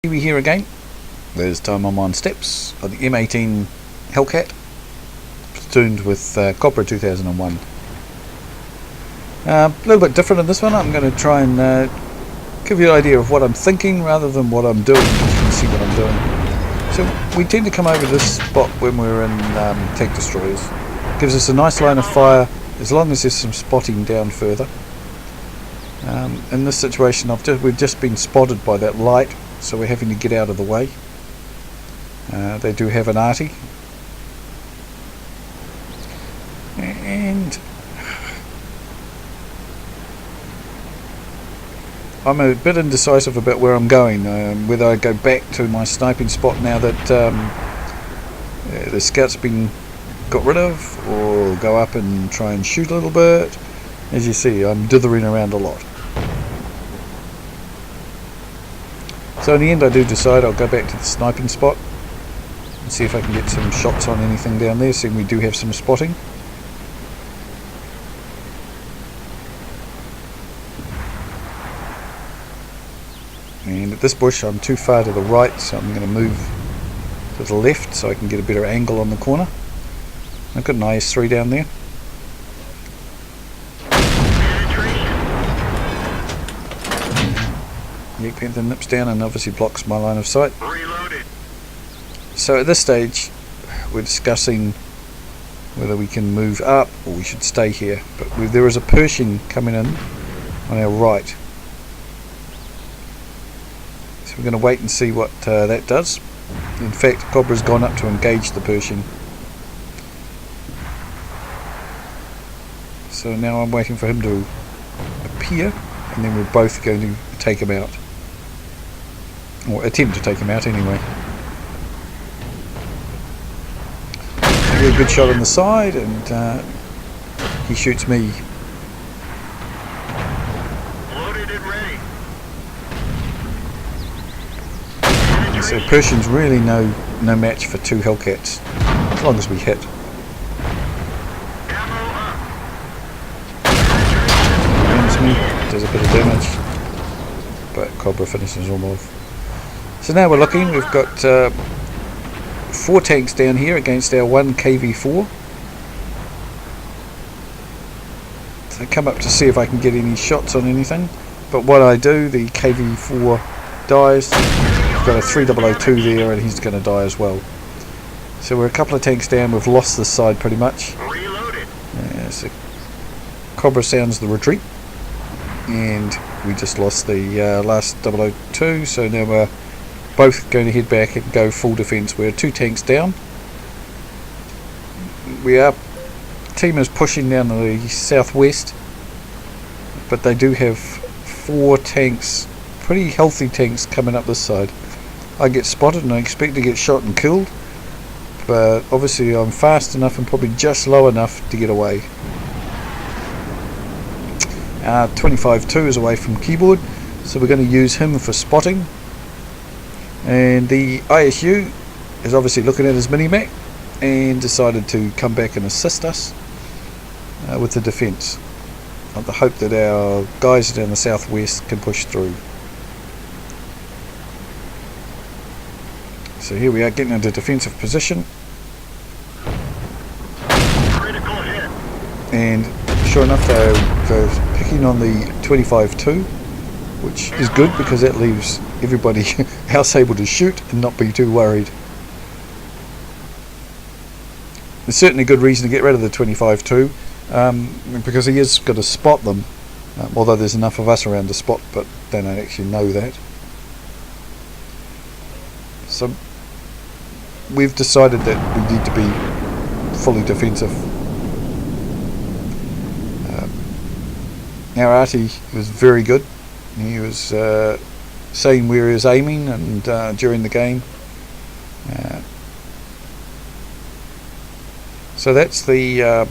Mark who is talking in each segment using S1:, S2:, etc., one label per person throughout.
S1: NZKIWI here again. There's time I'm on steps on the M18 Hellcat, platooned with Cobra 2001. A little bit different in this one. I'm going to try and give you an idea of what I'm thinking rather than what I'm doing. You can see what I'm doing. So we tend to come over this spot when we're in tank destroyers. Gives us a nice line of fire as long as there's some spotting down further. In this situation we've just been spotted by that light, so we're having to get out of the way. They do have an arty, and I'm a bit indecisive about where I'm going, whether I go back to my sniping spot now that the scout's been got rid of, or go up and try and shoot a little bit. As you see, I'm dithering around a lot. So in the end I do decide I'll go back to the sniping spot and see if I can get some shots on anything down there, seeing we do have some spotting. And at this bush I'm too far to the right, so I'm going to move to the left so I can get a better angle on the corner. I've got an IS-3 down there. Yak Panther nips down and obviously blocks my line of sight.
S2: Reloaded.
S1: So at this stage we're discussing whether we can move up or we should stay here. But there is a Pershing coming in on our right. So we're going to wait and see what that does. In fact, Cobra's gone up to engage the Pershing. So now I'm waiting for him to appear, and then we're both going to take him out. Or attempt to take him out anyway. I get a good shot on the side, and he shoots me.
S2: Loaded and ready.
S1: And so Pershing's really no match for two Hellcats, as long as we hit. Me, does a bit of damage, but Cobra finishes them off. So now we're looking, we've got 4 tanks down here against our 1 KV4. So I come up to see if I can get any shots on anything, but what I do, the KV4 dies. We've got a 3002 there and he's going to die as well. So we're a couple of tanks down, we've lost this side pretty much.
S2: Reloaded.
S1: So Cobra sounds the retreat. And we just lost the last 002, so now we're both going to head back and go full defence. We're 2 tanks down. Team is pushing down to the southwest, but they do have 4 tanks, pretty healthy tanks, coming up this side. I get spotted and I expect to get shot and killed, but obviously I'm fast enough and probably just low enough to get away. 25-2 is away from keyboard, so we're going to use him for spotting, and the ISU is obviously looking at his mini-mac and decided to come back and assist us with the defence. I hope that our guys down the southwest can push through. So here we are getting into defensive position,
S2: Critical hit.
S1: and sure enough they're picking on the 25-2, which is good because that leaves everybody else able to shoot and not be too worried. There's certainly good reason to get rid of the 25-2, because he is going to spot them, although there's enough of us around to spot, but they don't actually know that. So we've decided that we need to be fully defensive. Our arty was very good. He was saying where he was aiming and during the game. So that's the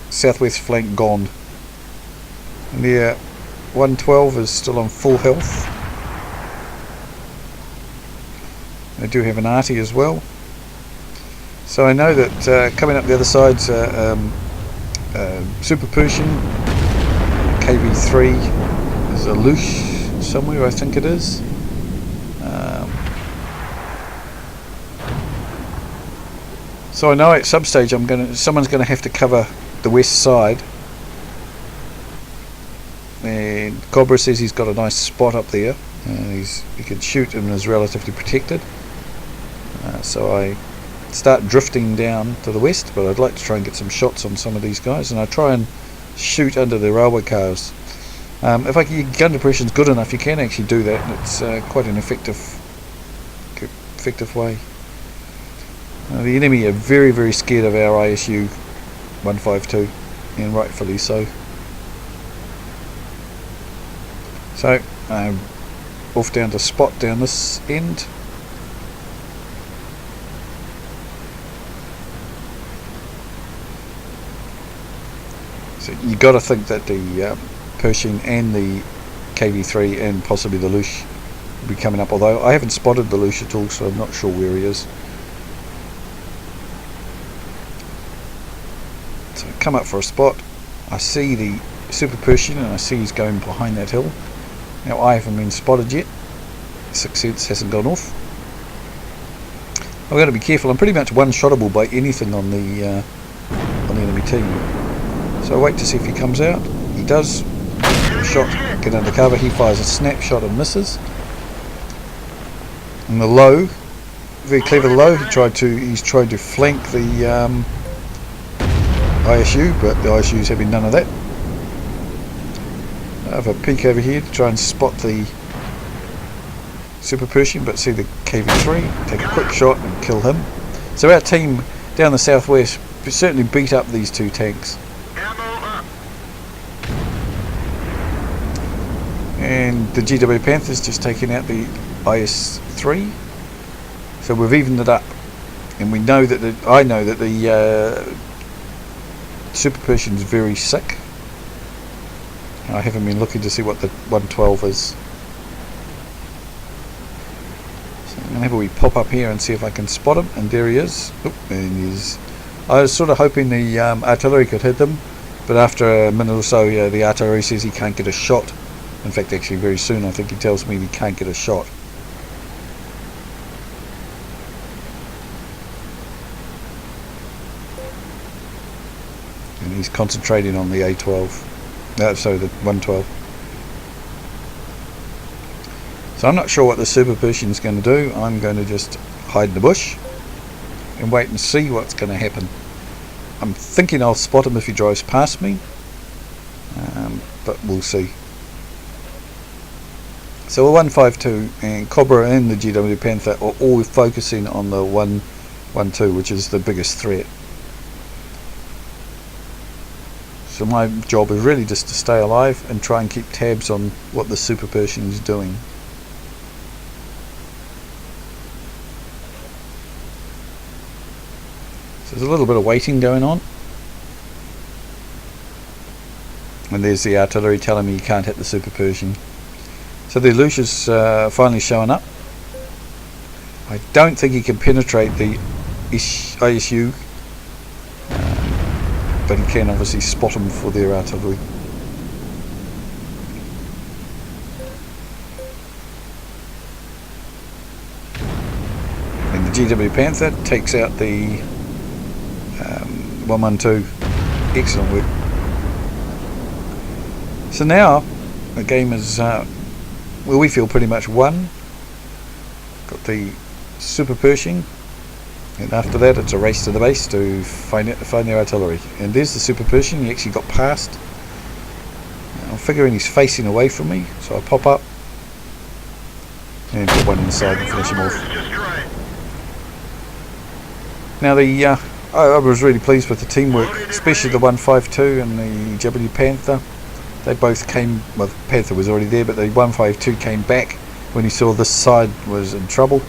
S1: southwest flank gone. And the 112 is still on full health. They do have an arty as well. So I know that coming up the other side's Super Pershing, KV3, there's a Loosh somewhere, I think it is. So I know at some stage someone's gonna have to cover the west side. And Cobra says he's got a nice spot up there. He can shoot and is relatively protected. So I start drifting down to the west, but I'd like to try and get some shots on some of these guys, and I try and shoot under the railway cars. If your gun depression is good enough, you can actually do that, and it's quite an effective way. The enemy are very, very scared of our ISU 152, and rightfully so. So I'm off down to spot down this end. So you got to think that the Pershing and the KV3 and possibly the Lush will be coming up, although I haven't spotted the Lush at all, so I'm not sure where he is. So I come up for a spot. I see the Super Pershing and I see he's going behind that hill. Now I haven't been spotted yet. Sixth sense hasn't gone off. I've got to be careful. I'm pretty much one-shottable by anything on the enemy team. So I wait to see if he comes out. He does. Shot, get under cover. He fires a snapshot and misses. And the low, very clever low. He's tried to flank the ISU, but the ISU's having none of that. I have a peek over here to try and spot the Super Pershing, but see the KV3, take a quick shot and kill him. So our team down the southwest certainly beat up these two tanks. And the GW Panther's just taking out the IS-3. So we've evened it up. And we know that I know that the Super Pershing's very sick. I haven't been looking to see what the 112 is. So I'm going to have a wee pop up here and see if I can spot him. And there he is. Oop, and he's. I was sort of hoping the artillery could hit them, but after a minute or so, the artillery says he can't get a shot. In fact, actually very soon I think he tells me he can't get a shot. And he's concentrating on the A12. Sorry, the 112. So I'm not sure what the Super Pershing is going to do. I'm going to just hide in the bush and wait and see what's going to happen. I'm thinking I'll spot him if he drives past me, but we'll see. So a 152 and Cobra and the GW Panther are all focusing on the 112, which is the biggest threat. So my job is really just to stay alive and try and keep tabs on what the Super Pershing is doing. So there's a little bit of waiting going on. And there's the artillery telling me you can't hit the Super Pershing. So the Lucius finally showing up. I don't think he can penetrate the ISU, but he can obviously spot them for their artillery. And the GW Panther takes out the 112. Excellent work. So now the game is, well, we feel pretty much won. Got the Super Pershing, and after that it's a race to the base to find their artillery. And there's the Super Pershing. He actually got past. I'm figuring he's facing away from me, so I pop up and put one inside and finish him off. Now I was really pleased with the teamwork, especially the 152 and the GW Panther. They both came, well, the Panther was already there, but the 152 came back when he saw this side was in trouble.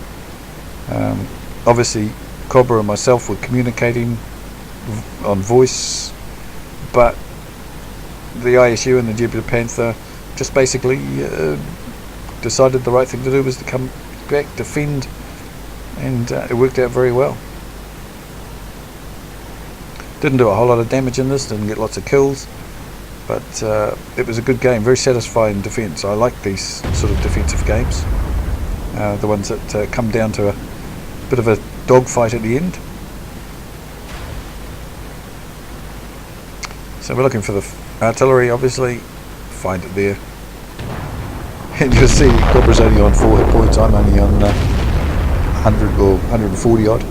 S1: Obviously Cobra and myself were communicating on voice, but the ISU and the GW Panther just basically decided the right thing to do was to come back, defend, and it worked out very well. Didn't do a whole lot of damage in this, didn't get lots of kills, but it was a good game, very satisfying defence. I like these sort of defensive games, the ones that come down to a bit of a dogfight at the end. So we're looking for the artillery, obviously. Find it there. And you'll see Cobra's only on 4 hit points. I'm only on 100 or 140 odd.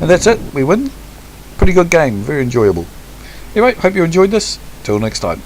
S1: And that's it. We win. Pretty good game. Very enjoyable. Anyway, hope you enjoyed this. Till next time.